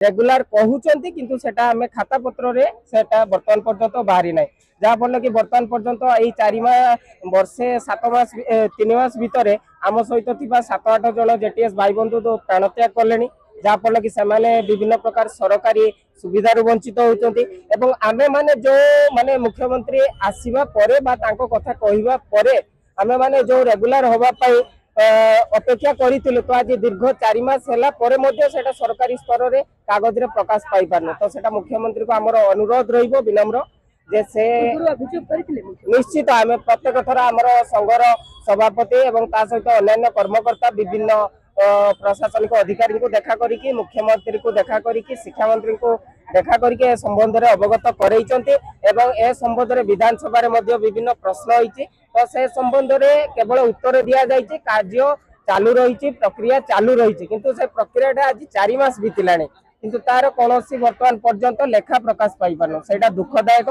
Regular कहते किंतु सेटा हमें खाता पत्र रे सेटा वर्तमान पर्यंत बाहरी ना जहाँ फल कि वर्तमान पर्यंत यही 4 वर्षे 7 मास 3 मास भितर आम सहित 7-8 जन जेटीएस भाई बंधु तो प्राणत्याग कले जहाँ फल कि विभिन्न प्रकार सरकारी सुविधा वंचित होती आमे माने जो माने मुख्यमंत्री आसीबा परे बा तांको कथा कहिबा परे आमे माने जो रेगुलर होबा पाई अपेक्षा करिथिलु तो आज दीर्घ 4 मास हैला परे मध्ये सेटा सरकारी स्तर रे कागज रे प्रकाश पाई पारन तो सेटा मुख्यमंत्री को हमर अनुरोध रहिबो विनम्र जे से निश्चित आम प्रत्येक थर आमर संघर सभापति एवं ता सहित अन्य कर्मकर्ता विभिन्न प्रशासनिक अधिकारी को देखा करी मुख्यमंत्री को देखा करी शिक्षा मंत्री को देखा करी संबंध में अवगत करते ए संबंध में विधानसभा विभिन्न प्रश्न होती तो से संबंध में केवल उत्तर दि जाए कार्य चालू रही प्रक्रिया चालू रही किंतु से प्रक्रिया आज 4 मास बीतला किंतु तार कौन वर्तमान पर्यंत लेखा प्रकाश पाई पारन से दुखदायक।